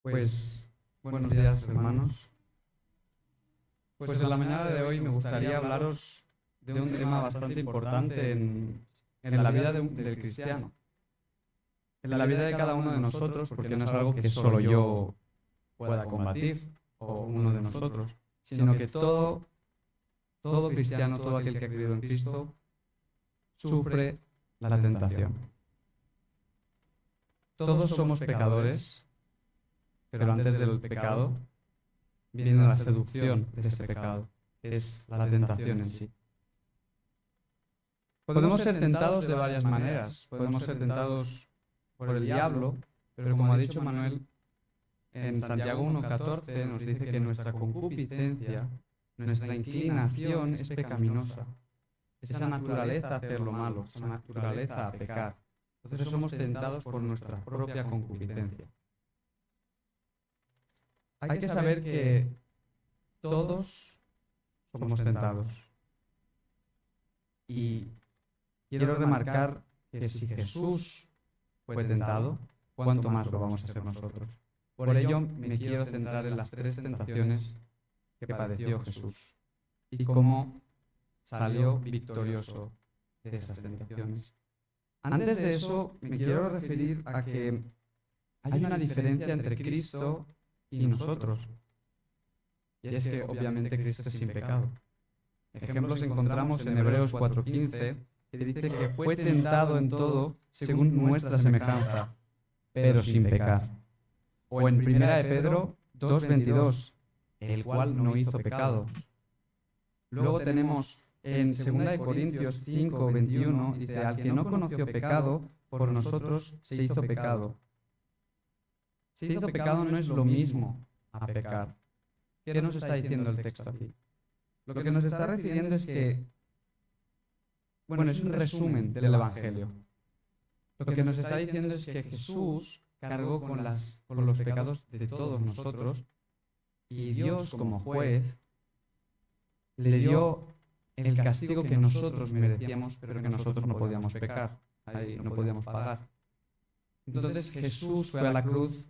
Pues buenos días, hermanos. Pues en la mañana de hoy me gustaría hablaros de un tema bastante importante en la vida del cristiano, en la vida de cada uno de nosotros, porque no es algo que solo yo pueda combatir o uno de nosotros, sino que todo cristiano, todo aquel que ha creído en Cristo, sufre la tentación. Todos somos pecadores, pero antes del pecado viene la seducción de ese pecado, que es la tentación en sí. Podemos ser tentados de varias maneras. Podemos ser tentados por el diablo, pero como ha dicho Manuel, en Santiago 1:14 nos dice que nuestra concupiscencia, nuestra inclinación es pecaminosa. Esa naturaleza a hacer lo malo, esa naturaleza a pecar. Entonces somos tentados por nuestra propia concupiscencia. Hay que saber que todos somos tentados. Y quiero remarcar que si Jesús fue tentado, ¿cuánto más lo vamos a ser nosotros? Por ello me quiero centrar en las tres tentaciones que padeció Jesús y cómo salió victorioso de esas tentaciones. Antes de eso, me quiero referir a que hay una diferencia entre Cristo y nosotros. Y es que obviamente Cristo es sin pecado. Ejemplos encontramos en Hebreos 4:15, que dice que fue tentado en todo según nuestra semejanza, pero sin pecar. O en Primera de Pedro 2:22, el cual no hizo pecado. Luego tenemos en Segunda de Corintios 5:21, dice, al que no conoció pecado, por nosotros se hizo pecado. Se hizo pecado no es lo mismo a pecar. ¿Qué nos está diciendo el texto aquí? Lo que nos está refiriendo es que, bueno, es un resumen del Evangelio. Lo que nos está diciendo es que Jesús cargó con los pecados de todos nosotros y Dios, como juez, le dio el castigo que nosotros merecíamos, pero que nosotros no podíamos pecar, ahí no podíamos pagar. Entonces Jesús fue a la cruz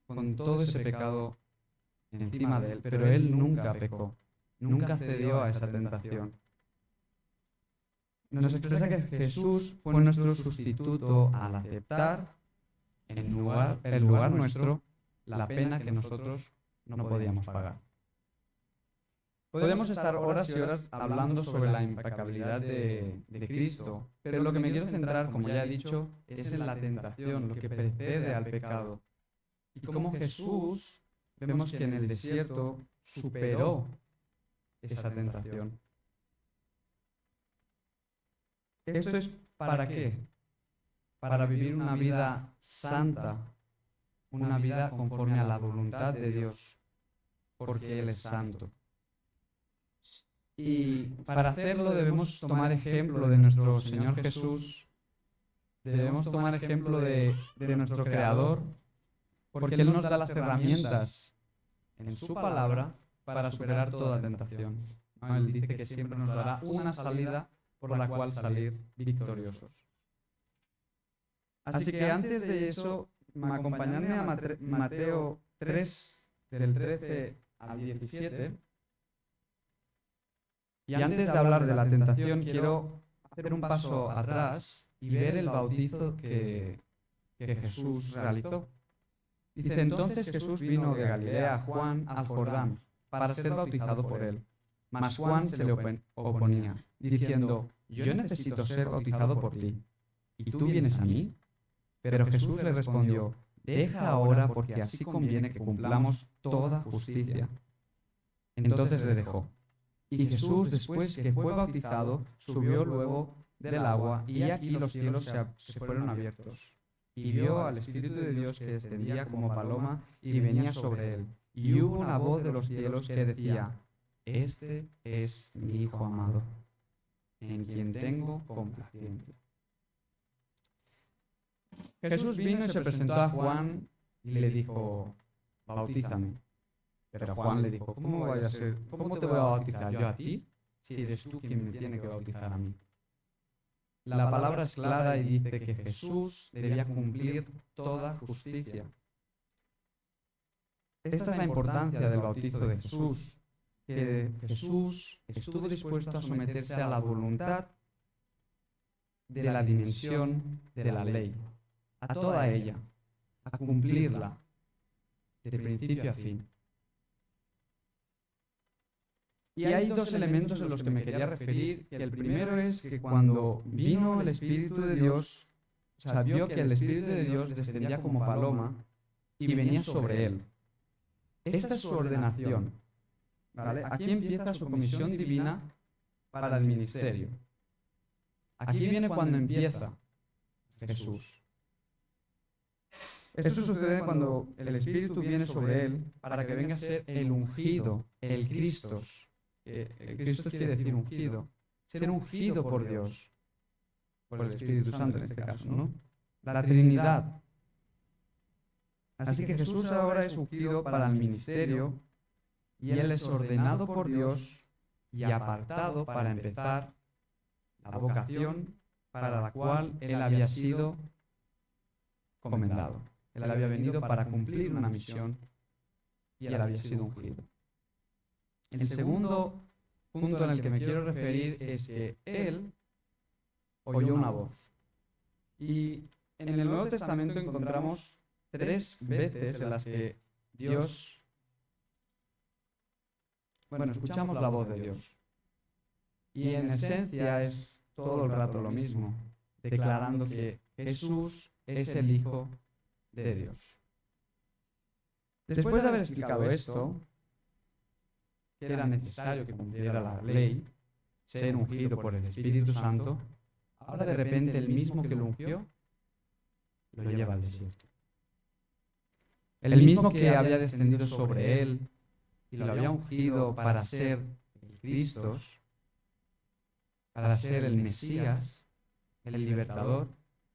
con todo ese pecado encima de él, pero él nunca pecó, nunca cedió a esa tentación. Nos expresa que Jesús fue nuestro sustituto al aceptar en lugar nuestro la pena que nosotros no podíamos pagar. Podemos estar horas y horas hablando sobre la impecabilidad de Cristo, pero lo que me quiero centrar, como ya he dicho, es en la tentación, lo que precede al pecado. Y cómo Jesús, vemos que en el desierto superó esa tentación. ¿Esto es para qué? Para vivir una vida santa, una vida conforme a la voluntad de Dios, porque Él es santo. Y para hacerlo debemos tomar ejemplo de nuestro Señor Jesús, debemos tomar ejemplo de nuestro Creador, porque Él nos da las herramientas en su palabra para superar toda tentación. Él dice que siempre nos dará una salida por la cual salir victoriosos. Así que antes de eso, acompañadme a Mateo 3, del 13 al 17. Y antes de hablar de la tentación, quiero hacer un paso atrás y ver el bautizo que Jesús realizó. Dice, entonces Jesús vino de Galilea a Juan al Jordán para ser bautizado por él. Mas Juan se le oponía, diciendo, yo necesito ser bautizado por ti, ¿y tú vienes a mí? Pero Jesús le respondió, deja ahora porque así conviene que cumplamos toda justicia. Entonces le dejó. Y Jesús, después que fue bautizado, subió luego del agua, y aquí los cielos se fueron abiertos. Y vio al Espíritu de Dios que descendía como paloma y venía sobre él. Y hubo una voz de los cielos que decía, este es mi Hijo amado, en quien tengo complacencia. Jesús vino y se presentó a Juan y le dijo, bautízame. Pero Juan le dijo, ¿cómo te voy a bautizar yo a ti, si eres tú quien me tiene que bautizar a mí? La palabra es clara y dice que Jesús debía cumplir toda justicia. Esta es la importancia del bautizo de Jesús, que Jesús estuvo dispuesto a someterse a la voluntad de la dimensión de la ley, a toda ella, a cumplirla de principio a fin. Y hay dos elementos en los que me quería referir. El primero es que cuando vino el Espíritu de Dios, o sea, vio que el Espíritu de Dios descendía como paloma y venía sobre él. Esta es su ordenación, ¿vale? Aquí empieza su comisión divina para el ministerio. Aquí viene cuando empieza Jesús. Esto sucede cuando el Espíritu viene sobre él para que venga a ser el ungido, el Cristos. El Cristos quiere decir ungido. Ser ungido por Dios, por el Espíritu Santo en este caso, ¿no? La Trinidad. Así que Jesús ahora es ungido para el ministerio y él es ordenado por Dios y apartado para empezar la vocación para la cual él había sido comendado. Él había venido para cumplir una misión y él había sido ungido. El segundo punto en el que me quiero referir es que él oyó una voz. Y en el Nuevo Testamento encontramos 3 veces en las que Dios, escuchamos la voz de Dios. Y en esencia es todo el rato lo mismo, declarando que Jesús es el Hijo de Dios. Después de haber explicado esto, que era necesario que cumpliera la ley, ser ungido por el Espíritu Santo, ahora de repente el mismo que lo ungió, lo lleva al desierto. El mismo que había descendido sobre él y lo había ungido para ser el Cristo, para ser el Mesías, el libertador,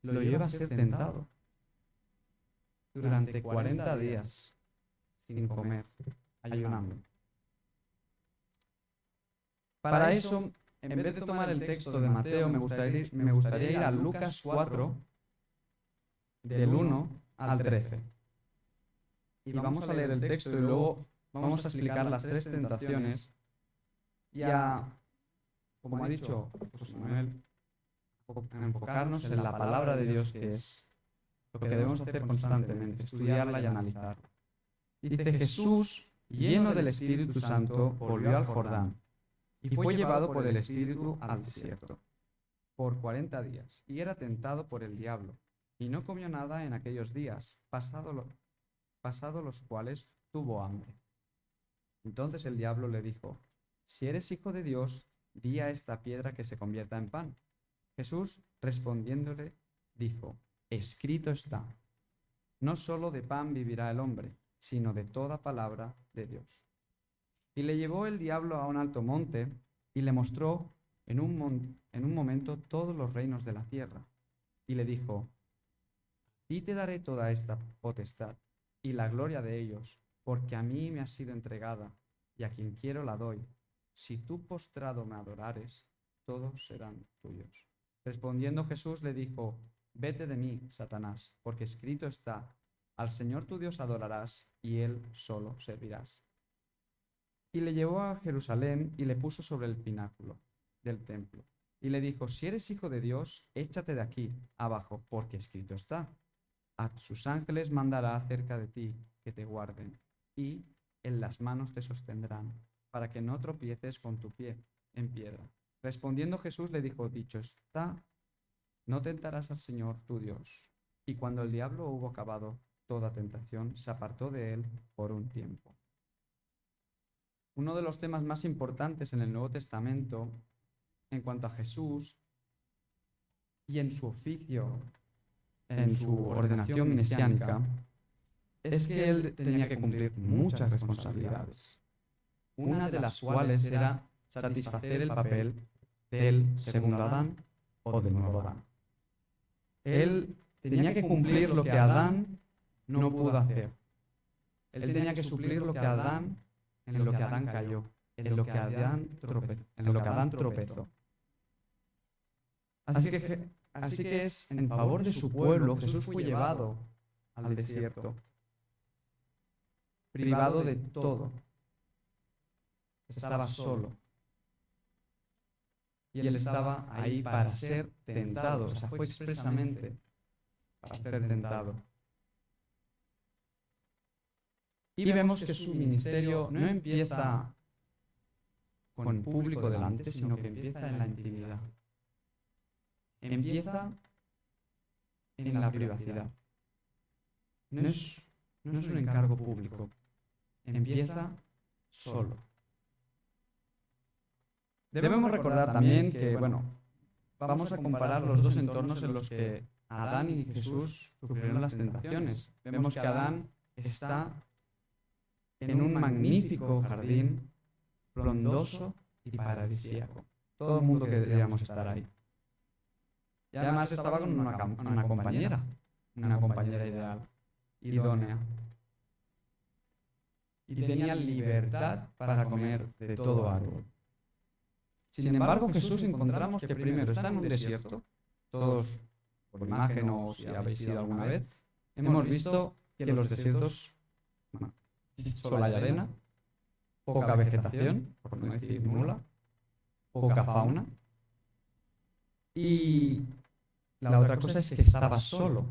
lo lleva a ser tentado durante 40 días sin comer, ayunando. Para eso, en vez de tomar el texto de Mateo, me gustaría ir a Lucas 4, del 1 al 13. Y vamos a leer el texto y luego vamos a explicar las 3 tentaciones y a, como ha dicho José Manuel, enfocarnos en la palabra de Dios, que es lo que debemos hacer constantemente, estudiarla y analizarla. Dice: Jesús, lleno del Espíritu Santo, volvió al Jordán y fue llevado por el Espíritu al desierto por 40 días, y era tentado por el diablo, y no comió nada en aquellos días, pasado los cuales tuvo hambre. Entonces el diablo le dijo: si eres hijo de Dios, di a esta piedra que se convierta en pan. Jesús, respondiéndole, dijo: escrito está, no solo de pan vivirá el hombre, sino de toda palabra de Dios. Y le llevó el diablo a un alto monte y le mostró en un momento todos los reinos de la tierra. Y le dijo: a ti te daré toda esta potestad y la gloria de ellos, porque a mí me ha sido entregada, y a quien quiero la doy. Si tú postrado me adorares, todos serán tuyos. Respondiendo Jesús le dijo: vete de mí, Satanás, porque escrito está, al Señor tu Dios adorarás, y Él solo servirás. Y le llevó a Jerusalén y le puso sobre el pináculo del templo. Y le dijo: si eres hijo de Dios, échate de aquí abajo, porque escrito está, a sus ángeles mandará acerca de ti que te guarden, y en las manos te sostendrán, para que no tropieces con tu pie en piedra. Respondiendo Jesús le dijo: dicho está, no tentarás al Señor tu Dios. Y cuando el diablo hubo acabado toda tentación, se apartó de él por un tiempo. Uno de los temas más importantes en el Nuevo Testamento en cuanto a Jesús y en su oficio, en su ordenación mesiánica, es que él tenía que cumplir muchas responsabilidades, una de las cuales era satisfacer el papel del segundo Adán o del nuevo Adán. Él tenía que cumplir lo que Adán no pudo hacer. Él tenía que suplir lo que Adán, en lo que Adán cayó, en lo que Adán tropezó. Así que es en favor de su pueblo. Jesús fue llevado al desierto. privado de todo. Estaba solo. Y él estaba ahí para ser tentado. O sea, fue expresamente para ser tentado. Y vemos que su ministerio no empieza con el público delante, sino que empieza en la intimidad. Empieza en la privacidad. No es un encargo público. Empieza solo. Debemos recordar también que, vamos a comparar los dos entornos en los que Adán y Jesús sufrieron las tentaciones. Vemos que Adán está en un magnífico jardín, frondoso y paradisíaco. Todo el mundo queríamos estar ahí. Y además estaba con una compañera ideal, idónea. Y tenía libertad para comer de todo árbol. Sin embargo, Jesús encontramos que primero está en un desierto. Todos, por imagen o si habéis ido alguna vez, hemos visto que en los desiertos solo hay arena, poca vegetación, por no decir nula, poca fauna. Y la otra cosa es que estaba solo.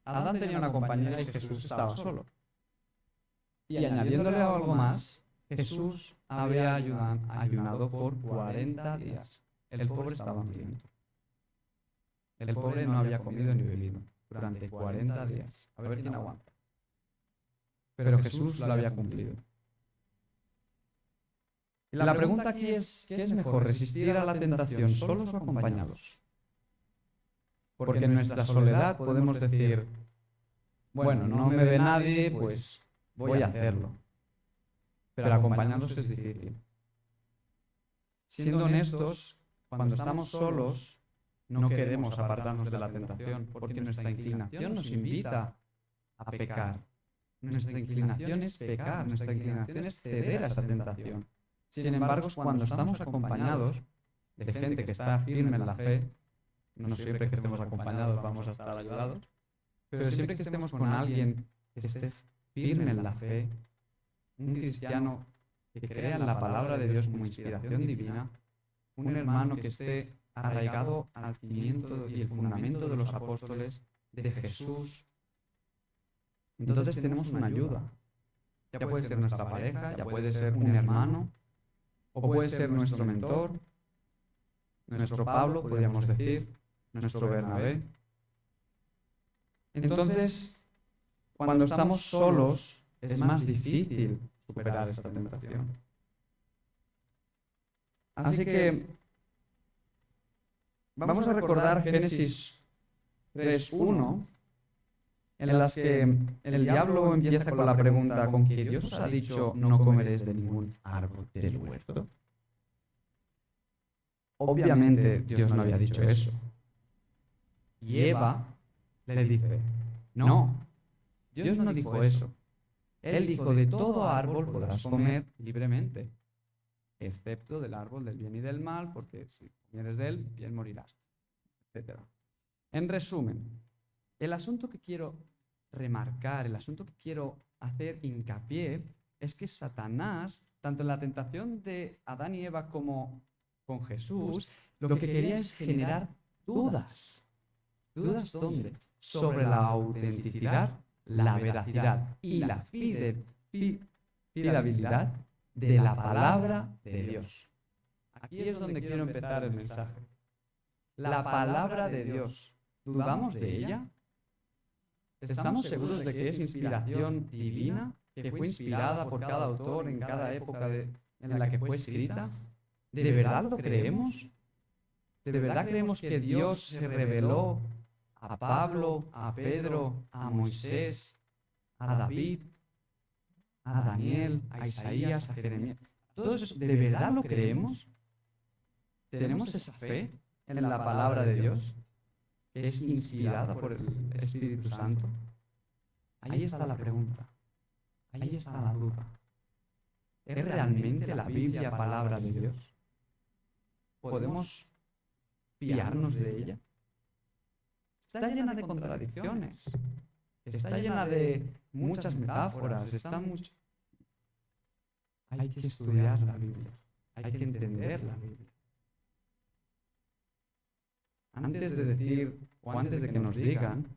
Adán tenía una compañera y Jesús estaba solo. Y añadiéndole algo más, Jesús había ayunado por 40 días. El pobre estaba hambriento. El pobre no había comido ni bebido durante 40 días. A ver quién aguanta. Pero Jesús lo había cumplido. Y la pregunta aquí es, ¿qué es mejor, resistir a la tentación solos o acompañados? Porque en nuestra soledad podemos decir, bueno, no me ve nadie, pues voy a hacerlo. Pero acompañados es difícil. Siendo honestos, cuando estamos solos, no queremos apartarnos de la tentación, porque nuestra inclinación nos invita a pecar. Nuestra inclinación es pecar, nuestra inclinación es ceder a esa tentación. Sin embargo, cuando estamos acompañados de gente que está firme en la fe, no siempre que estemos acompañados vamos a estar ayudados, pero siempre que estemos con alguien que esté firme en la fe, un cristiano que crea en la palabra de Dios como inspiración divina, un hermano que esté arraigado al cimiento y el fundamento de los apóstoles, de Jesús, entonces tenemos una ayuda. Ya puede ser nuestra pareja, ya puede ser un hermano, o puede ser nuestro mentor, nuestro Pablo, podríamos decir, nuestro Bernabé. Entonces, cuando estamos solos, es más difícil superar esta tentación. Así que vamos a recordar Génesis 3:1, en las que el diablo empieza con la pregunta, ¿con que Dios os ha dicho no comeréis de ningún árbol del huerto? Obviamente Dios no había dicho eso. Y Eva le dice, no, Dios no dijo eso. Él dijo, de todo árbol podrás comer libremente, excepto del árbol del bien y del mal, porque si comieres de él, bien morirás, etc. En resumen, el asunto que quiero remarcar, el asunto que quiero hacer hincapié, es que Satanás, tanto en la tentación de Adán y Eva como con Jesús, lo que quería es generar dudas. ¿Dudas dónde? Sobre la autenticidad, la veracidad y la fiabilidad de la palabra de Dios. Aquí es donde quiero empezar el mensaje. La palabra de Dios, ¿dudamos de ella? ¿Estamos seguros de que es inspiración divina, que fue inspirada por cada autor en cada época en la que fue escrita? ¿De verdad lo creemos? ¿De verdad creemos que Dios se reveló a Pablo, a Pedro, a Moisés, a David, a Daniel, a Isaías, a Jeremías? ¿Todo eso, de verdad lo creemos? ¿Tenemos esa fe en la palabra de Dios, que es inspirada por el Espíritu Santo? Ahí está la pregunta. Ahí está la duda. ¿Es realmente la Biblia palabra de Dios? ¿Podemos fiarnos de ella? Está llena de contradicciones. Está llena de muchas metáforas. hay que estudiar la Biblia, hay que entender la Biblia. Antes de decir o antes de que nos digan,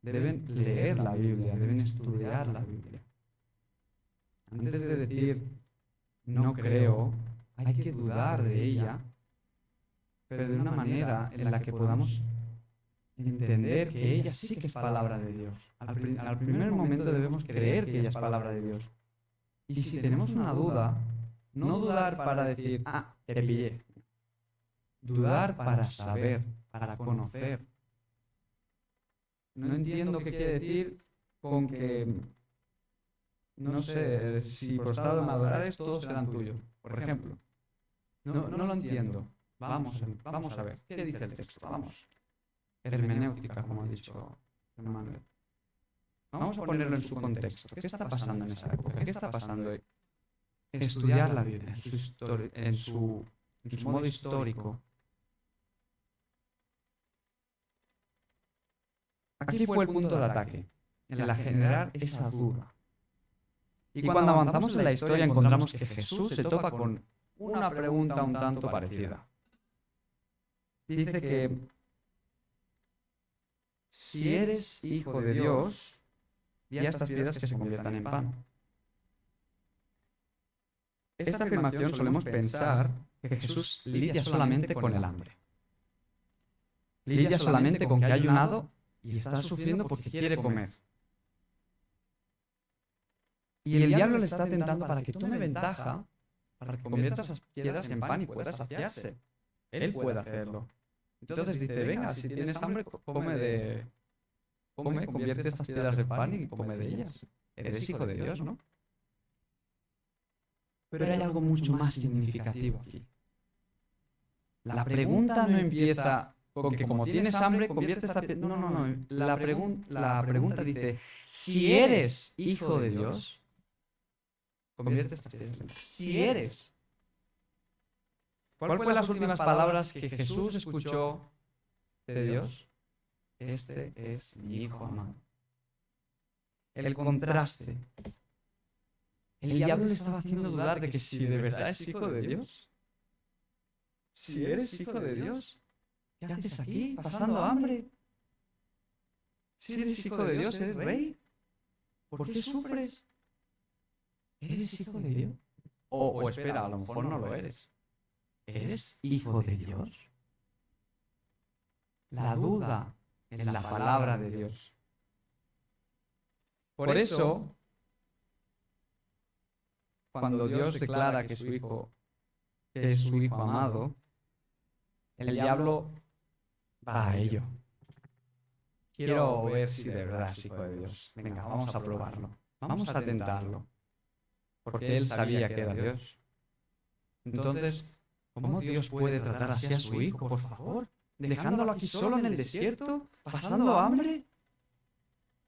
deben leer la Biblia, deben estudiar la Biblia. Antes de decir no creo, hay que dudar de ella, pero de una manera en la que podamos entender que ella sí que es palabra de Dios. Al primer momento debemos creer que ella es palabra de Dios. Y si tenemos una duda, no dudar para decir, te pillé. Dudar para saber, para conocer. No entiendo qué quiere decir con que, no sé, si postrado me adorares, todos serán tuyos. Por ejemplo. No lo entiendo. Vamos a ver. ¿Qué dice el texto? Vamos. Hermenéutica, como ha dicho Emmanuel. Vamos a ponerlo en su contexto. ¿Qué está pasando en esa época? ¿Qué está pasando hoy? Estudiar la Biblia en su modo histórico. Aquí fue el punto de ataque, en la generar esa duda. Y cuando avanzamos en la historia encontramos que Jesús se topa con una pregunta un tanto parecida. Dice que si eres hijo de Dios, di a estas piedras que se conviertan en pan. Esta afirmación solemos pensar que Jesús lidia solamente con el hambre. Lidia solamente con que ha ayunado y está sufriendo porque quiere comer. Y el diablo le está tentando para que tome ventaja, para que convierta esas piedras en pan y pueda saciarse. Él puede hacerlo. Entonces dice, venga, si tienes hambre, convierte estas piedras en pan y come de ellas. Eres hijo de Dios, ¿no? Pero hay algo mucho más significativo aquí. La pregunta no empieza con que como tienes hambre, convierte esta piedra. No. La pregunta dice, si eres hijo de Dios, convierte estas piedras en pan. Si eres. ¿Cuál fue las últimas palabras que Jesús escuchó de Dios? Este es mi hijo amado. El contraste. El diablo le estaba haciendo dudar de que si de verdad es hijo de Dios. Si eres hijo de Dios, ¿qué haces aquí pasando hambre? Si eres hijo de Dios, eres rey. ¿Por qué sufres? ¿Eres hijo de Dios? O espera, a lo mejor no lo eres. ¿Eres hijo de Dios? La duda en la palabra de Dios. Por eso, cuando Dios declara que es su hijo amado, el diablo va a ello. Quiero ver si de verdad es hijo de Dios. Venga, vamos a probarlo. Vamos a tentarlo. Porque él sabía que era Dios. Entonces, ¿cómo Dios puede tratar así a su hijo, por favor? ¿Dejándolo aquí solo en el desierto? ¿Pasando hambre?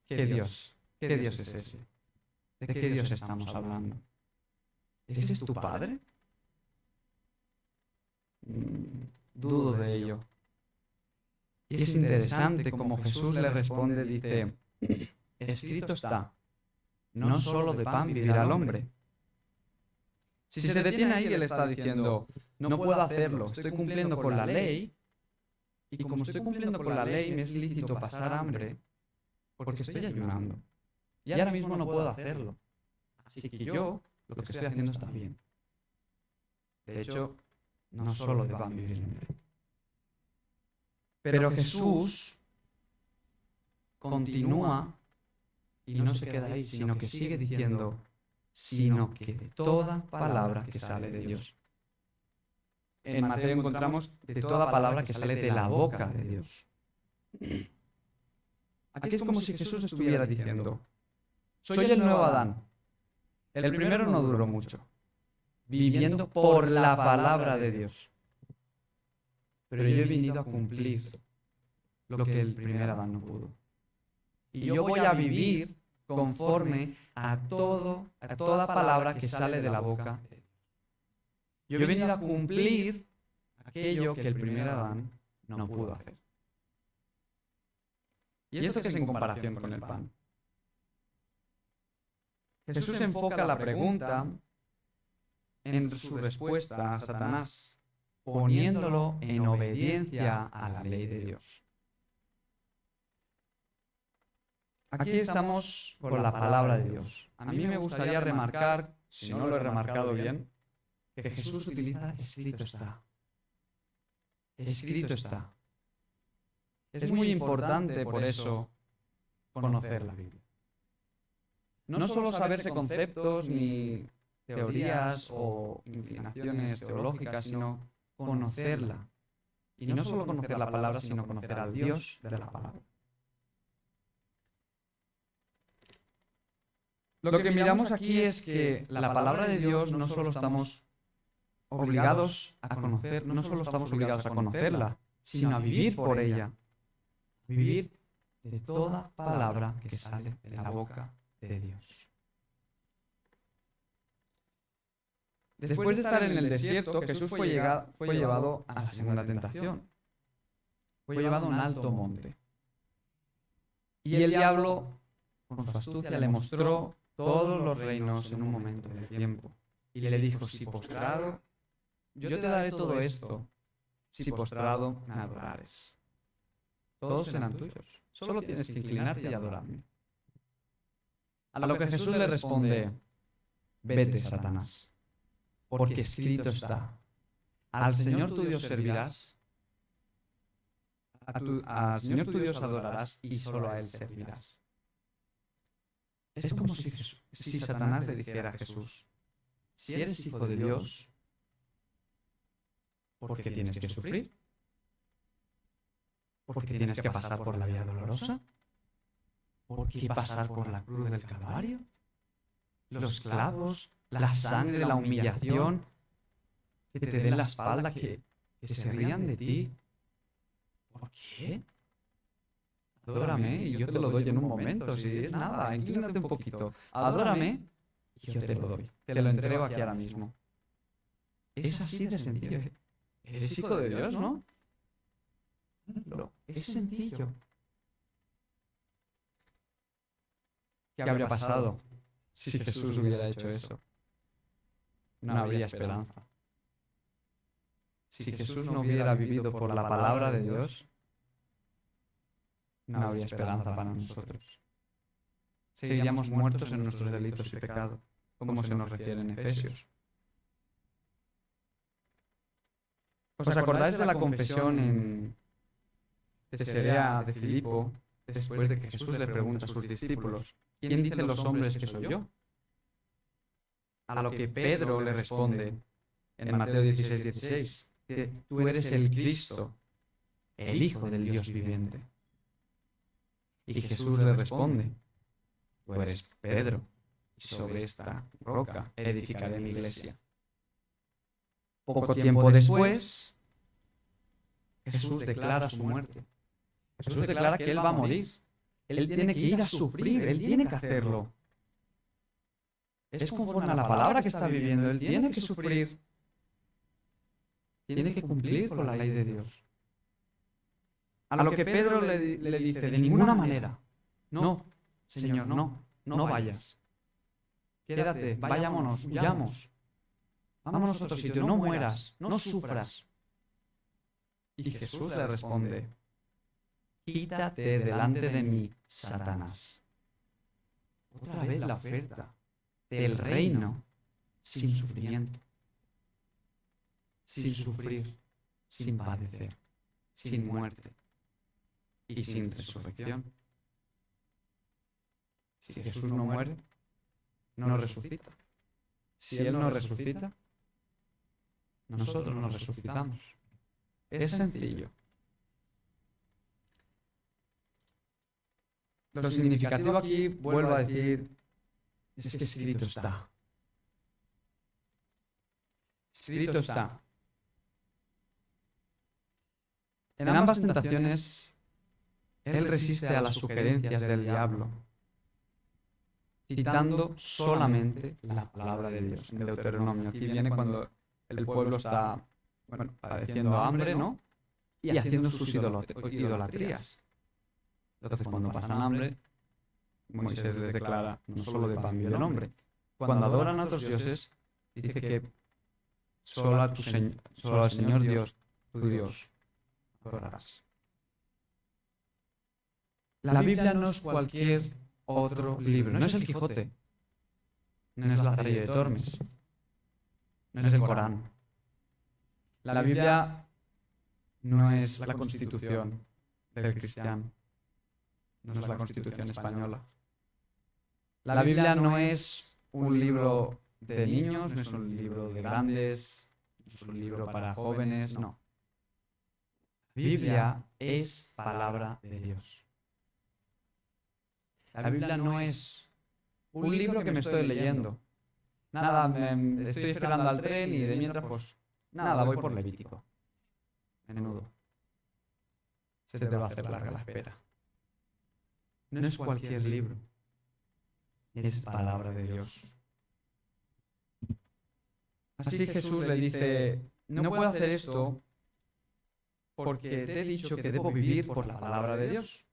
¿Qué Dios? ¿Qué Dios es ese? ¿De qué Dios estamos hablando? ¿Ese es tu padre? Dudo de ello. Y es interesante como Jesús le responde, dice, escrito está, no solo de pan vivirá el hombre. Si se detiene ahí, él está diciendo, no puedo hacerlo, estoy cumpliendo con la ley, y como estoy cumpliendo con la ley, me es lícito pasar hambre, porque estoy ayunando. Y ahora mismo no puedo hacerlo. Así que yo, lo que estoy haciendo está bien. De hecho, no solo de pan vivir el hombre. Pero Jesús continúa y no se queda ahí, sino que sigue diciendo, sino que de toda palabra que sale de Dios. En Mateo encontramos de toda palabra que sale de la boca de Dios. Aquí es como si Jesús estuviera diciendo, soy el nuevo Adán. El primero no duró mucho, viviendo por la palabra de Dios. Pero yo he venido a cumplir lo que el primer Adán no pudo. Y yo voy a vivir conforme a toda palabra que sale de la boca de Dios. Yo he venido a cumplir aquello que el primer Adán no pudo hacer. ¿Y esto qué es en comparación con el pan? Jesús enfoca la pregunta en su respuesta a Satanás, poniéndolo en obediencia a la ley de Dios. Aquí estamos con la palabra de Dios. A mí me gustaría remarcar, si no lo he remarcado bien, que Jesús utiliza escrito está. Escrito está. Es muy importante, por eso, conocer la Biblia. No solo saberse conceptos ni teorías o inclinaciones teológicas, sino conocerla. Y no solo conocer la palabra, sino conocer al Dios de la palabra. Lo que miramos aquí es que la palabra de Dios no solo estamos obligados a conocer, no solo estamos obligados a conocerla, sino a vivir por ella. Vivir de toda palabra que sale de la boca de Dios. Después de estar en el desierto, Jesús fue llevado a la segunda tentación. Fue llevado a un alto monte. Y el diablo, con su astucia, le mostró todos los reinos en un momento del tiempo. Y le dijo, si postrado, yo te daré todo esto, si postrado me adorares. Todos serán tuyos, solo tienes que inclinarte y adorarme. A lo que Jesús le responde, vete, Satanás, porque escrito está, al Señor tu Dios servirás, al Señor tu Dios adorarás y solo a Él servirás. Es como si Satanás le dijera a Jesús, si eres hijo de Dios, ¿por qué tienes que sufrir? ¿Por qué tienes que pasar por la vía dolorosa? ¿Por qué pasar por la cruz del Calvario? Los clavos, la sangre, la humillación, que te den la espalda, que se rían de ti. ¿Por qué? Adórame y yo te lo doy en un momento. Si es nada, inclínate un poquito. Adórame y yo te lo doy. Te lo entrego aquí ahora mismo. Es así de sencillo. Eres hijo de Dios, ¿no? Es sencillo. ¿Qué habría pasado si Jesús hubiera hecho eso? No habría esperanza. Si Jesús no hubiera vivido por la palabra de Dios, no habría esperanza para nosotros. Seguiríamos muertos en nuestros delitos y pecados, como se nos refiere en Efesios. ¿Os acordáis de la confesión en Cesarea de Filipo, después de que Jesús le pregunta a sus discípulos, ¿quién dicen los hombres que soy yo? A lo que Pedro le responde en Mateo 16:16, que tú eres el Cristo, el Hijo del Dios viviente. Y Jesús le responde, tú eres Pedro, y sobre esta roca edificaré mi iglesia. Poco tiempo después, Jesús declara su muerte. Jesús declara que Él va a morir. Él tiene que ir a sufrir, Él tiene que hacerlo. Es conforme a la palabra que está viviendo, Él tiene que sufrir. Tiene que cumplir con la ley de Dios. A lo que Pedro le dice, de ninguna manera, no, Señor, no vayas. Quédate, vayámonos, huyamos. Vámonos a otro sitio, no mueras, no sufras. Y Jesús le responde, quítate delante de mí, Satanás. Otra vez la oferta del reino sin sufrimiento, sin sufrir, sin padecer, sin muerte y sin resurrección. Si Jesús no muere, no resucita. Si Él no resucita, nosotros no resucitamos. Es sencillo. Lo significativo aquí, vuelvo a decir, es que escrito está. Escrito está. En ambas tentaciones, Él resiste a las sugerencias del diablo, citando solamente la palabra de Dios. En Deuteronomio, aquí viene cuando el pueblo está, padeciendo hambre, ¿no? Y haciendo sus idolatrías. Entonces, cuando pasan hambre, Moisés les declara, no solo de pan vive el hombre. Cuando adoran a otros dioses, dice que solo al Señor Dios, tu Dios, adorarás. La Biblia no es cualquier otro libro, no es el Quijote, no es Lazarillo de Tormes, no es el Corán. La Biblia no es la Constitución del cristiano, no es la Constitución española. La Biblia no es un libro de niños, no es un libro de grandes, no es un libro para jóvenes, no. La Biblia es palabra de Dios. La Biblia no es un libro que me estoy leyendo. Nada, estoy esperando al tren y de mientras, pues, nada, voy por Levítico. Menudo. Se te va a hacer larga la espera. No es cualquier libro. Es palabra de Dios. Así Jesús le dice, no puedo hacer esto porque te he dicho que debo vivir por la palabra de Dios.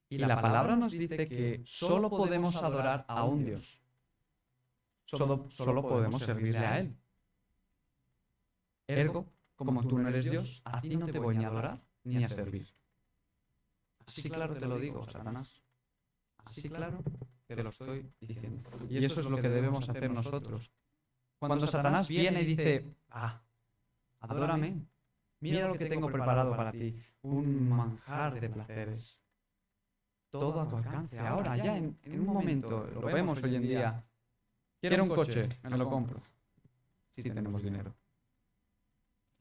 Y la palabra nos dice que solo podemos adorar a un Dios. Solo podemos servirle a Él. Ergo, como tú no eres Dios, a ti no te voy ni a adorar ni a servir. Así claro te lo digo, Satanás. Así claro te lo estoy diciendo. Y eso es lo que debemos hacer nosotros. Cuando Satanás viene y dice, adórame, mira lo que tengo preparado para ti, un manjar de placeres. Todo a tu alcance, ahora, ya, en un momento, lo vemos hoy en día. Quiero un coche, me lo compro, si tenemos dinero.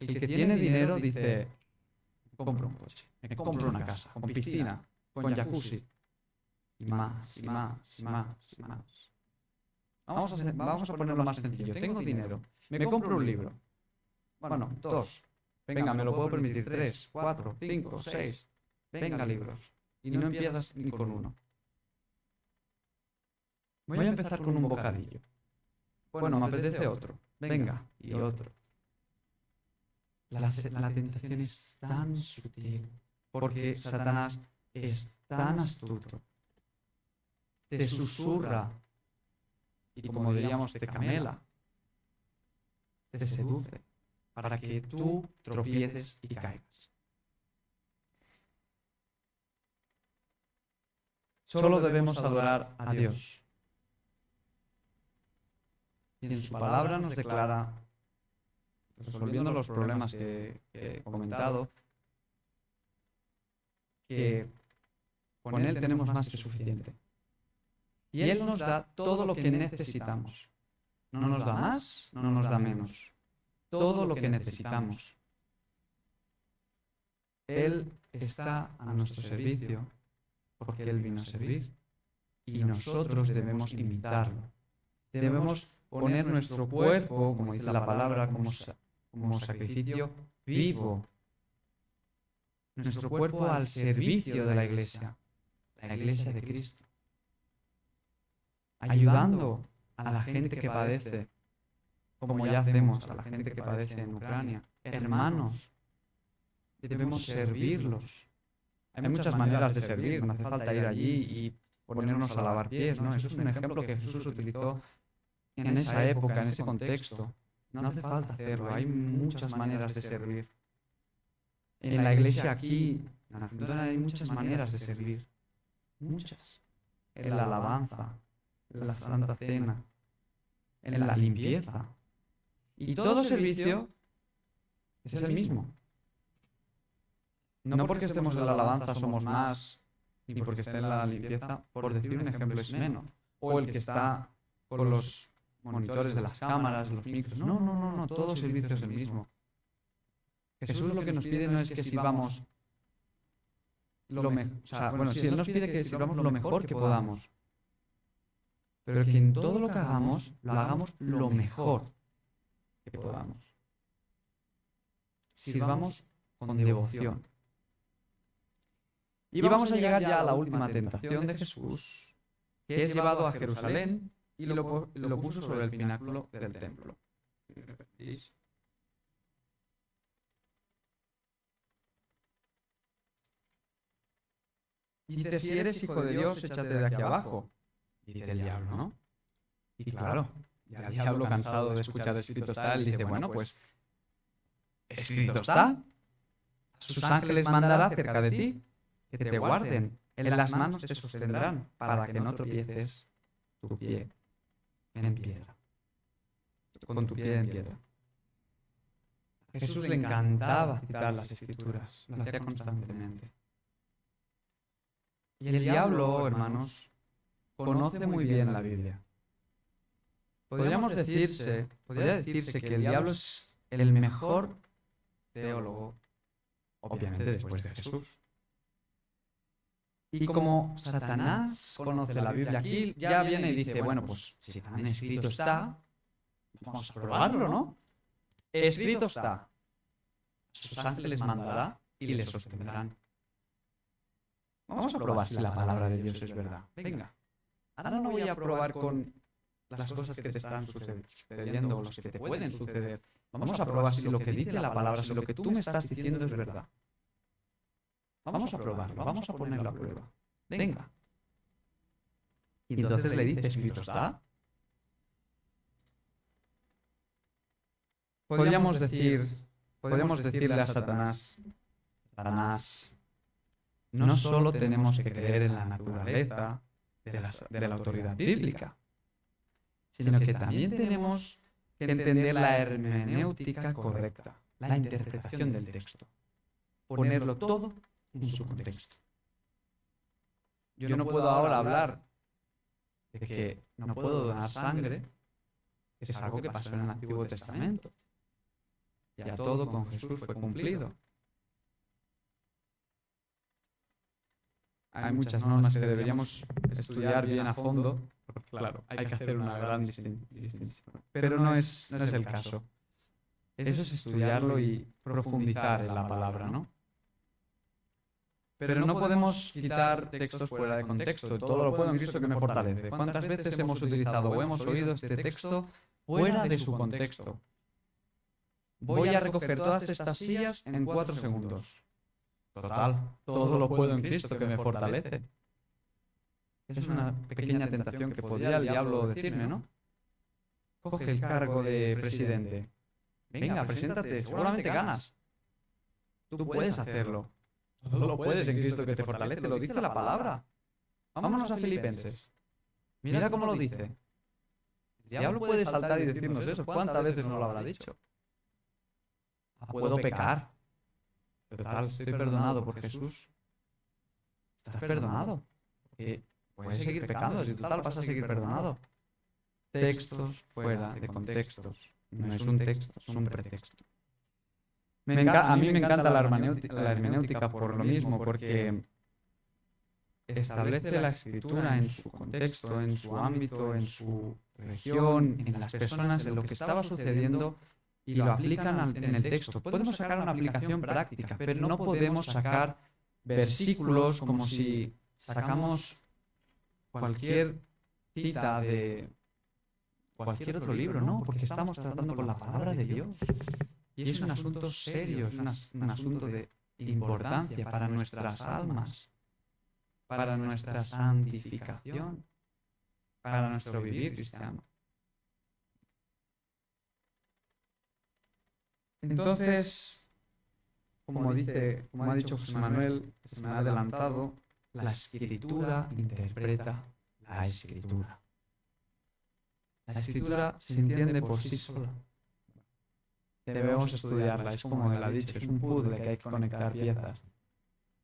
El que tiene dinero dice, me compro un coche, me compro una casa, con piscina, con jacuzzi, y más, y más, y más, y más. Vamos a ponerlo más sencillo. Tengo dinero, me compro un libro. Bueno, 2. Venga, me lo puedo permitir. 3, 4, 5, 6. Venga, libros. Y no empiezas ni con uno. Voy a empezar con un bocadillo. Bueno, me apetece otro. Venga, y otro. La tentación es tan sutil, porque Satanás es tan astuto. Te susurra y, como diríamos, te camela, te seduce para que tú tropieces y caigas. Solo debemos adorar a Dios. Y en su palabra nos declara, resolviendo los problemas que he comentado, que con Él tenemos más que suficiente. Y Él nos da todo lo que necesitamos. No nos da más, no nos da menos. Todo lo que necesitamos. Él está a nuestro servicio porque Él vino a servir. Y nosotros debemos imitarlo. Debemos poner nuestro cuerpo, como dice la palabra, como sacrificio vivo. Nuestro cuerpo al servicio de la Iglesia de Cristo. Ayudando a la gente que padece, como ya hacemos a la gente que padece en Ucrania. Hermanos, debemos servirlos. Hay muchas maneras de servir, no hace falta ir allí y ponernos a lavar pies, ¿no? Eso es un ejemplo que Jesús utilizó en esa época, en ese contexto. No hace falta hacerlo, hay muchas maneras de servir. En la iglesia aquí, en Argentina, hay muchas maneras de servir. Muchas. En la alabanza, en la Santa Cena, en la limpieza. Y todo servicio es el mismo. No porque estemos en la alabanza somos más, ni porque esté en la limpieza, por decir un ejemplo, es menos. O el que está con los monitores de las cámaras, los micros. No, todo servicio es el mismo. Jesús lo que nos pide no es que sirvamos lo mejor. O sea, bueno, sí, Él nos pide que sirvamos lo mejor que podamos. Pero que en todo lo que hagamos, lo hagamos lo mejor que podamos. Sirvamos con devoción. Y vamos a llegar ya a la última tentación de Jesús, que es llevado a Jerusalén y lo puso sobre el pináculo del templo. Y dice, si eres hijo de Dios, échate de aquí abajo, dice el diablo, ¿no? Y claro, Y el diablo, cansado de escuchar escrito está, él dice, bueno, pues, escrito está. A sus ángeles mandará cerca de ti, que te guarden, en las manos te sostendrán, para que no tropieces tu pie en piedra. Con tu pie en piedra. A Jesús le encantaba citar las escrituras, lo hacía constantemente. Y el diablo, hermanos, conoce muy bien la Biblia. Podría decirse que el diablo es el mejor teólogo, obviamente después de Jesús. Y como Satanás conoce la Biblia, aquí ya viene y dice, bueno, pues si tan escrito está, vamos a probarlo, ¿no? Escrito está. Sus ángeles mandará y le sostendrán. Vamos a probar si la palabra de Dios es verdad. Venga. Ahora no voy a probar con las cosas que te están sucediendo o las que te pueden suceder. Vamos a probar si lo que dice la palabra, si lo que tú me estás diciendo es verdad. Vamos a probarlo, vamos a ponerlo a prueba. Venga. Y entonces le dice, escrito está. Podríamos decirle a Satanás, no solo tenemos que creer en la naturaleza de la autoridad bíblica, sino que también tenemos que entender la hermenéutica correcta, la interpretación del texto, ponerlo todo en su contexto. Yo no puedo ahora hablar de que no puedo donar sangre, que es algo que pasó en el Antiguo Testamento. Ya todo con Jesús fue cumplido. Hay muchas normas que deberíamos estudiar bien a fondo, porque claro, hay que hacer una gran distinción. Pero no es el caso. Eso es estudiarlo y profundizar en la palabra, ¿no? Pero no podemos quitar textos fuera de contexto. Todo lo puedo en Cristo que me fortalece. ¿Cuántas veces hemos utilizado o hemos oído este texto fuera de su contexto? Voy a recoger todas estas sillas en 4 segundos. Total, todo lo puedo en Cristo que me fortalece. Es una pequeña tentación que podría el diablo decirme, ¿no? Coge el cargo de presidente. Venga, preséntate, seguramente ganas. Tú puedes hacerlo. Todo lo puedes en Cristo que te fortalece, lo dice la palabra. Vámonos a Filipenses. Mira cómo lo dice. El diablo puede saltar y decirnos eso. ¿Cuántas veces no lo habrá dicho? Puedo pecar. Total, estoy perdonado por Jesús. Estás perdonado. Puedes seguir pecando, si total vas a seguir perdonado. Textos fuera de contextos. No es un texto, es un pretexto. A mí me encanta la hermenéutica por lo mismo, porque establece la escritura en su contexto, en su ámbito, en su región, en las personas, en lo que estaba sucediendo y lo aplican en el texto. Podemos sacar una aplicación práctica, pero no podemos sacar versículos como si sacamos cualquier cita de cualquier otro libro, ¿no? Porque estamos tratando con la palabra de Dios. Y es un asunto serio, es un asunto de importancia para nuestras almas, para nuestra santificación, para nuestro vivir cristiano. Entonces, como ha dicho José Manuel, que se me ha adelantado, la Escritura interpreta la Escritura. La Escritura se entiende por sí sola. Debemos estudiarla, es como él ha dicho, es un puzzle que hay que conectar piezas.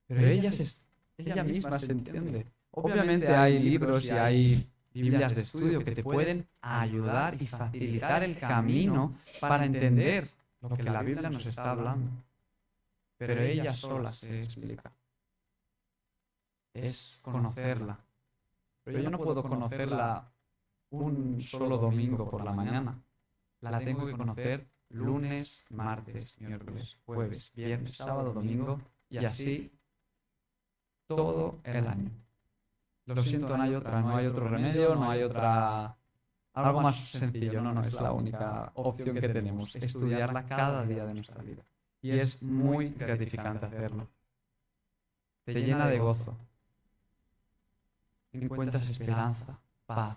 Pero ella misma se entiende. Obviamente hay libros y hay Biblias de estudio que te pueden ayudar y facilitar el camino para entender lo que la Biblia nos está hablando. Pero ella sola se explica. Es conocerla. Pero yo no puedo conocerla un solo domingo por la mañana. La tengo que conocer lunes, martes, miércoles, jueves, viernes, sábado, domingo y así todo el año. Lo siento, no hay otro remedio, no hay otra... Algo más sencillo, no, es la única opción que tenemos, estudiarla cada día de nuestra vida. Y es muy gratificante hacerlo. Te llena de gozo. Encuentras esperanza, paz,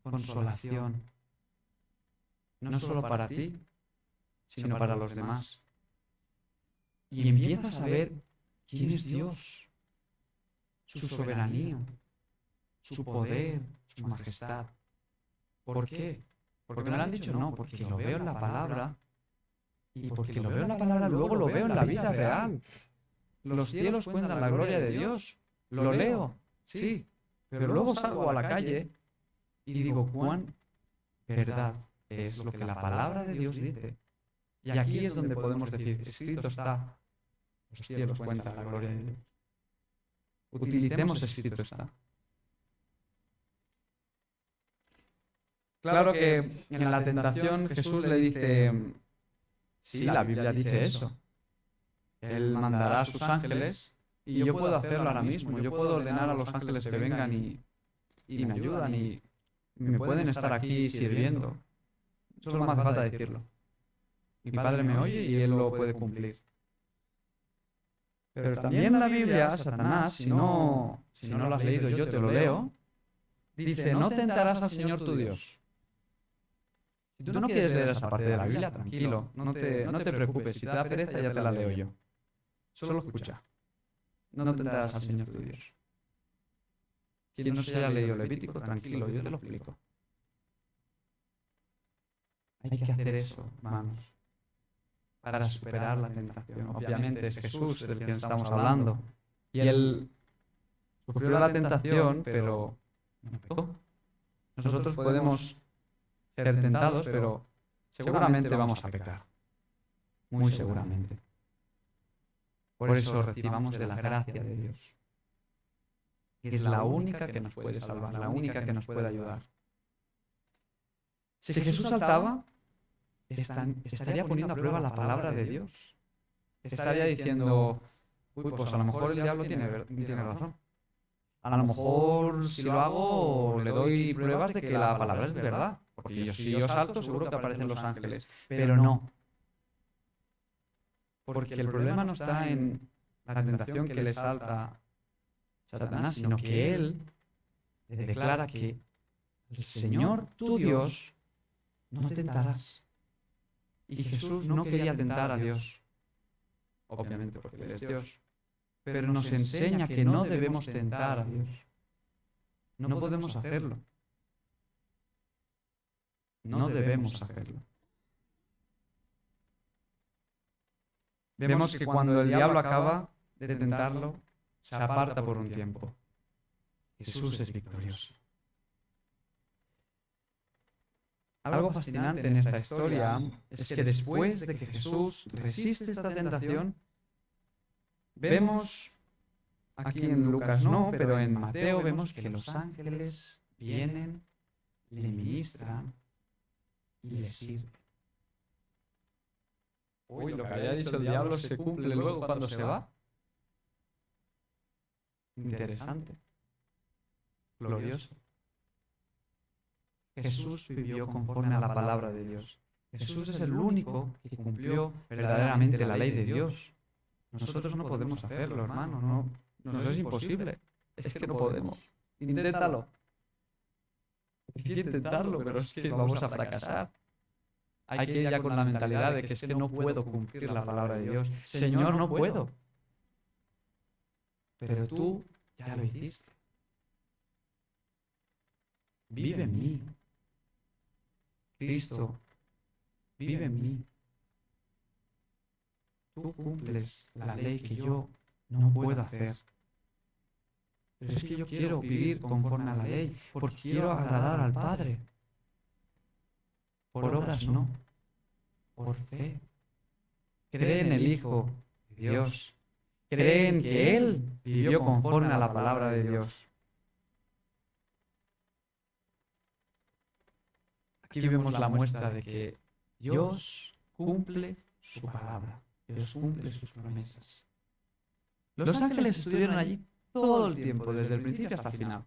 consolación. no solo para ti, sino para los demás. Y empiezas a ver quién es Dios, su soberanía, su poder, su majestad. ¿Por qué? ¿Porque me lo han dicho? No, porque lo veo en la palabra. Y porque lo veo en la palabra, luego lo veo en la vida real. Los cielos cuentan la gloria de Dios. Lo leo, sí. Pero luego salgo a la calle y digo, ¿cuán verdad es lo que la palabra de Dios dice? Y aquí es donde podemos decir, escrito está, los cielos cuentan la gloria de Dios. Utilicemos escrito está. Claro que en la tentación Jesús le dice, sí, la Biblia dice eso. Él mandará a sus ángeles y yo puedo hacerlo ahora mismo. Yo puedo ordenar a los ángeles que vengan y me ayudan y me pueden estar aquí sirviendo. Solo me hace falta decirlo. Mi Padre me oye y Él lo puede cumplir. Pero también en la Biblia, Satanás, si no lo has leído, yo te lo leo, dice, no tentarás al Señor tu Dios. Si tú no quieres leer esa parte de la Biblia, tranquilo, no te preocupes, si te da pereza ya te la leo yo. Solo escucha. No tentarás al Señor tu Dios. Quien no se haya leído Levítico, tranquilo, yo te lo explico. Hay que hacer eso, hermanos, para superar la tentación. Obviamente es Jesús del que estamos hablando. Y Él sufrió la tentación, pero no pecó. Nosotros podemos ser tentados, pero seguramente vamos a pecar. Muy seguramente. Por eso recibamos de la gracia de Dios, que es la única que nos puede salvar, la única que nos puede ayudar. Si Jesús saltaba, estaría poniendo a prueba la palabra de Dios. Estaría diciendo, uy, pues a lo mejor el diablo tiene razón. A lo mejor si lo hago le doy pruebas de que la palabra es de verdad. Porque si yo salto seguro que aparecen los ángeles. Pero no. Porque el problema no está en la tentación que le salta Satanás, sino que él le declara que el Señor, tu Dios, no tentarás. Y Jesús no quería tentar a Dios, obviamente porque Él es Dios, pero nos enseña que no debemos tentar a Dios. No podemos hacerlo. No debemos hacerlo. Vemos que cuando el diablo acaba de tentarlo, se aparta por un tiempo. Jesús es victorioso. Algo fascinante en esta historia es que después de que Jesús resiste esta tentación, vemos, aquí en Lucas no, pero en Mateo vemos que los ángeles vienen, le ministran y le sirven. Uy, lo que había dicho el diablo se cumple luego cuando se va. Interesante. Glorioso. Jesús vivió conforme a la palabra de Dios. Jesús es el único que cumplió verdaderamente la ley de Dios. Nosotros no podemos hacerlo, hermano. No, nos es imposible. Es que no podemos. Inténtalo. Hay que intentarlo, pero es que vamos a fracasar. Hay que ir ya con la mentalidad de que es que no puedo cumplir la palabra de Dios. Señor, no puedo. Pero tú ya lo hiciste. Vive en mí. Cristo, vive en mí. Tú cumples la ley que yo no puedo hacer. Pero es que yo quiero vivir conforme a la ley, porque quiero agradar al Padre. Por obras no, por fe. Cree en el Hijo de Dios. Cree en que Él vivió conforme a la palabra de Dios. Aquí vemos la muestra de que Dios cumple su palabra. Dios cumple sus promesas. Los ángeles estuvieron allí todo el tiempo, desde el principio hasta el final.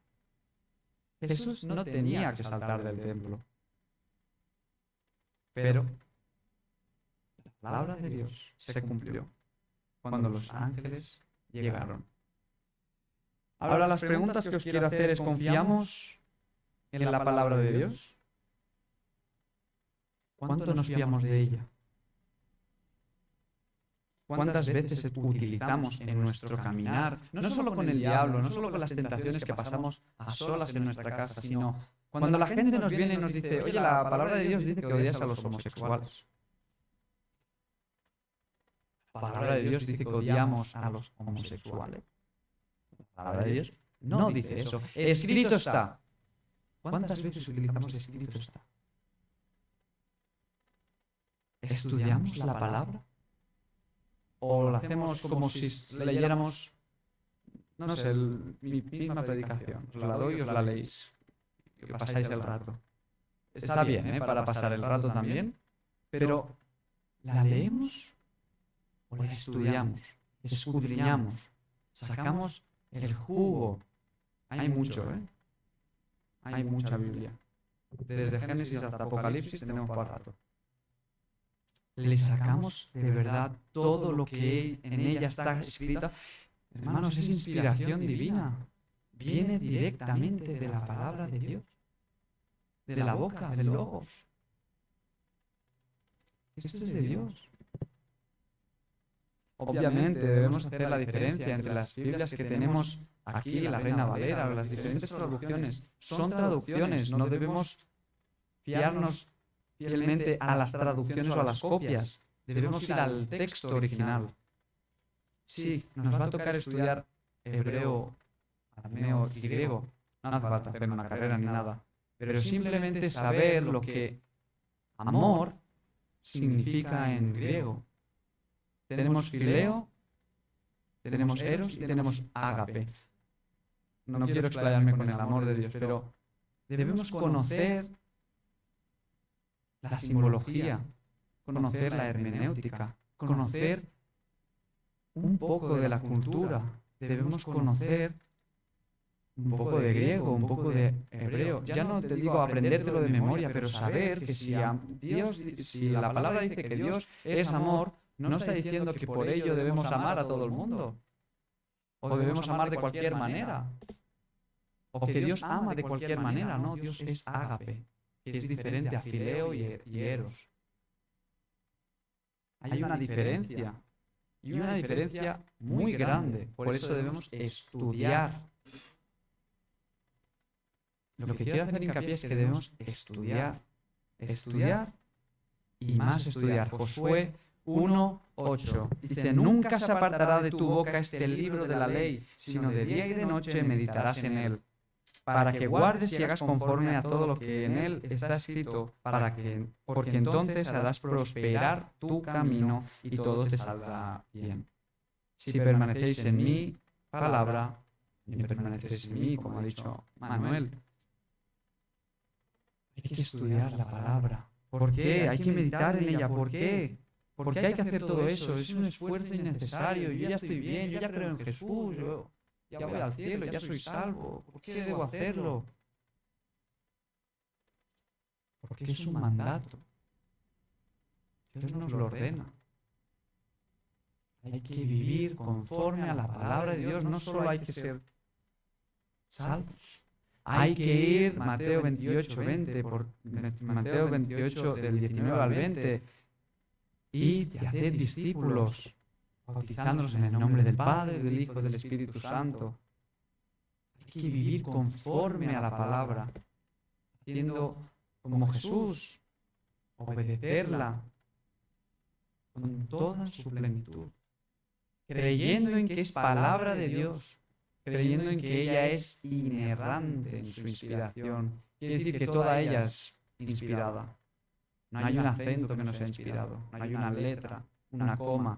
Jesús no tenía que saltar del templo. Pero la palabra de Dios se cumplió cuando los ángeles llegaron. Ahora las preguntas que os quiero hacer es, ¿confiamos en la palabra de Dios? ¿Cuánto nos fiamos de ella? ¿Cuántas veces utilizamos en nuestro caminar, no solo con el diablo, no solo con las tentaciones que pasamos a solas en nuestra casa, sino cuando la gente nos viene y nos dice, oye, la palabra de Dios dice que odias a los homosexuales. La palabra de Dios dice que odiamos a los homosexuales. La palabra de Dios no dice eso. Escrito está. ¿Cuántas veces utilizamos escrito está? ¿Estudiamos la palabra? ¿O lo hacemos como si leyéramos, no sé, mi misma predicación? Os la doy y os la leéis. Y pasáis el rato. Está bien, para pasar el rato también. Pero, ¿la leemos o la estudiamos? Escudriñamos. Sacamos el jugo. Hay mucho, Hay mucha Biblia. Desde Génesis hasta Apocalipsis tenemos para rato. Le sacamos de verdad todo lo que en ella está escrito. Hermanos, es inspiración divina. Viene directamente de la palabra de Dios, de la boca, del Logos. Esto es de Dios. Obviamente debemos hacer la diferencia entre las Biblias que tenemos aquí, la Reina Valera, o las diferentes traducciones. Son traducciones, no debemos fiarnos fielmente a las traducciones o a las copias. Debemos ir al texto original. Sí, nos va a tocar estudiar hebreo, arameo y griego. No hace falta hacer una carrera ni nada. Pero simplemente saber lo que amor significa en griego. Tenemos fileo, tenemos eros y tenemos ágape. No quiero explayarme con el amor de Dios, pero debemos conocer la simbología, conocer la hermenéutica, conocer un poco de la cultura. Debemos conocer un poco de griego, un poco de hebreo. Ya no te digo aprendértelo de memoria, pero saber que si la palabra dice que Dios es amor, no está diciendo que por ello debemos amar a todo el mundo. O debemos amar de cualquier manera. O que Dios ama de cualquier manera, no. Dios es ágape, que es diferente a fileo y eros. Hay una diferencia. Y una diferencia muy grande. Por eso debemos estudiar. Lo que quiero hacer hincapié es que debemos estudiar. Estudiar y más estudiar. Josué 1:8. Dice, nunca se apartará de tu boca este libro de la ley, sino de día y de noche meditarás en él, para que guardes y hagas conforme a todo lo que en él está escrito, porque entonces harás prosperar tu camino y todo te saldrá bien. Si permanecéis en mi palabra, y permanecéis en mí, como ha dicho Manuel. Hay que estudiar la palabra. ¿Por qué? Hay que meditar en ella. ¿Por qué? ¿Por qué hay que hacer todo eso? Es un esfuerzo innecesario. Yo ya estoy bien, yo ya creo en Jesús, yo ya voy al cielo, ya soy salvo. ¿Por qué debo hacerlo? Porque es un mandato. Dios nos lo ordena. Hay que vivir conforme a la palabra de Dios. No solo hay que ser salvos. Hay que ir, Mateo 28:20, Mateo 28 del 19 al 20, y hacer discípulos, bautizándolos en el nombre del Padre, del Hijo y del Espíritu Santo. Hay que vivir conforme a la palabra, haciendo como Jesús, obedecerla con toda su plenitud, creyendo en que es palabra de Dios, creyendo en que ella es inerrante en su inspiración. Quiere decir que toda ella es inspirada. No hay un acento que no sea inspirado, no hay una letra, una coma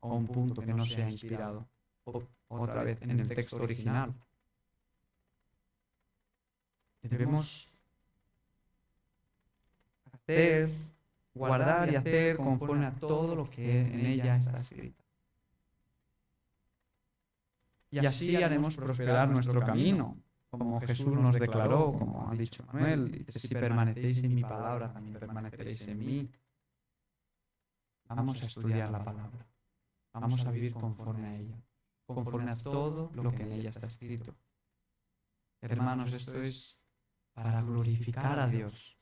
o un punto que no sea inspirado. Otra vez, en el texto original. Debemos hacer, guardar y hacer conforme a todo lo que en ella está escrito. Y así haremos prosperar nuestro camino, como Jesús nos declaró, como ha dicho Manuel, dice, si permanecéis en mi palabra, también permaneceréis en mí. Vamos a estudiar la palabra, vamos a vivir conforme a ella, conforme a todo lo que en ella está escrito. Hermanos, esto es para glorificar a Dios,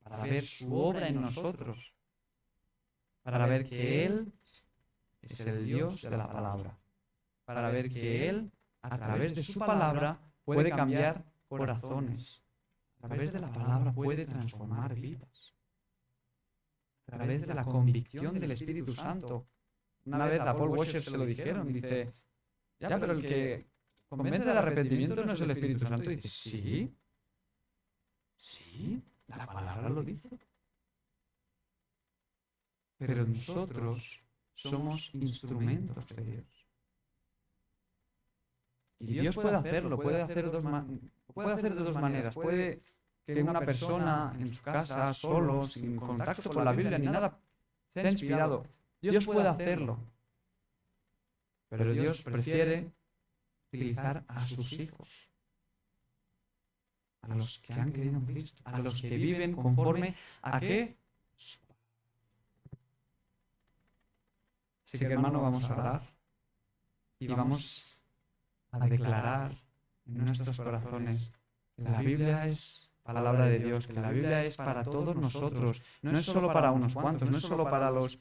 para ver su obra en nosotros, para ver que Él es el Dios de la palabra, para ver que Él, a través de su palabra, puede cambiar corazones, a través de la palabra puede transformar vidas, a través de la convicción del Espíritu Santo. Una vez a Paul Washer se lo dijeron, dice, ya, pero el que convence del arrepentimiento no es el Espíritu Santo. Y dice, sí, sí, la palabra lo dice. Pero nosotros somos instrumentos de Dios. Y Dios puede hacerlo, puede hacer de dos maneras. Puede que una persona en su casa, solo, sin contacto con la Biblia ni nada, sea inspirado. Dios puede hacerlo. Pero Dios prefiere utilizar a sus hijos, a los que han creído en Cristo, a los que viven conforme a qué. Así que, hermano, vamos a orar y vamos a declarar en nuestros corazones que la Biblia es palabra de Dios, que la Biblia es para todos nosotros, no es solo para unos cuantos, no es solo para los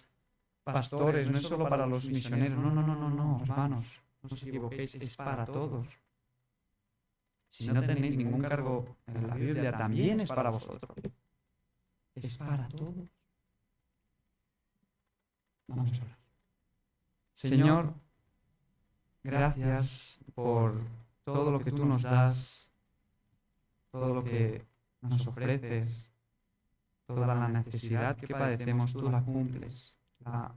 pastores, no es solo para los misioneros, no, hermanos, no os equivoquéis, es para todos. Si no tenéis ningún cargo en la Biblia, también es para vosotros. Es para todos. Vamos a orar. Señor, gracias por todo lo que tú nos das, todo lo que nos ofreces, toda la necesidad que padecemos, tú la cumples, la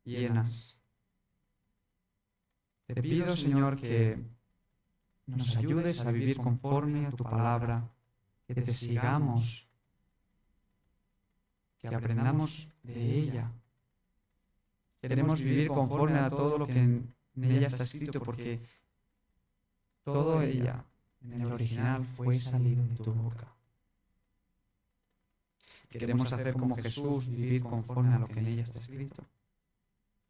llenas. Te pido, Señor, que nos ayudes a vivir conforme a tu palabra, que te sigamos, que aprendamos de ella. Queremos vivir conforme a todo lo que en ella está escrito, porque todo ella, en el original, fue salido de tu boca. Queremos hacer como Jesús, vivir conforme a lo que en ella está escrito.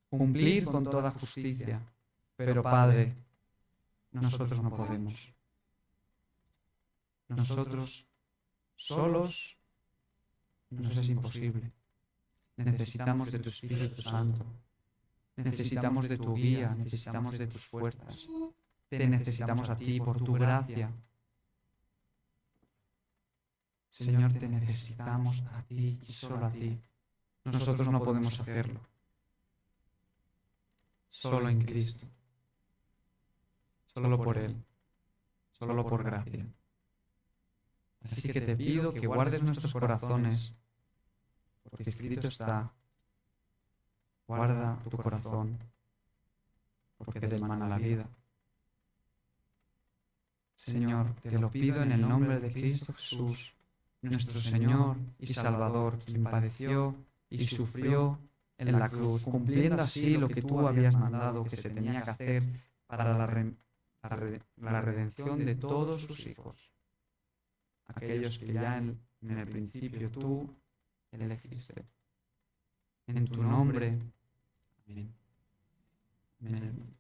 Cumplir con toda justicia. Pero, Padre, nosotros no podemos. Nosotros solos nos es imposible. Necesitamos de tu Espíritu Santo. Necesitamos de tu guía, necesitamos de tus fuerzas. Te necesitamos a ti por tu gracia. Señor, te necesitamos a ti y solo a ti. Nosotros no podemos hacerlo. Solo en Cristo. Solo por Él. Solo por gracia. Así que te pido que guardes nuestros corazones, porque escrito está, guarda tu corazón, porque de él mana la vida. Señor, te lo pido en el nombre de Cristo Jesús, nuestro Señor y Salvador, quien padeció y sufrió en la cruz, cumpliendo así lo que tú habías mandado que se tenía que hacer para la redención de todos sus hijos, aquellos que ya en el principio tú elegiste. En tu nombre. Amén. Amén.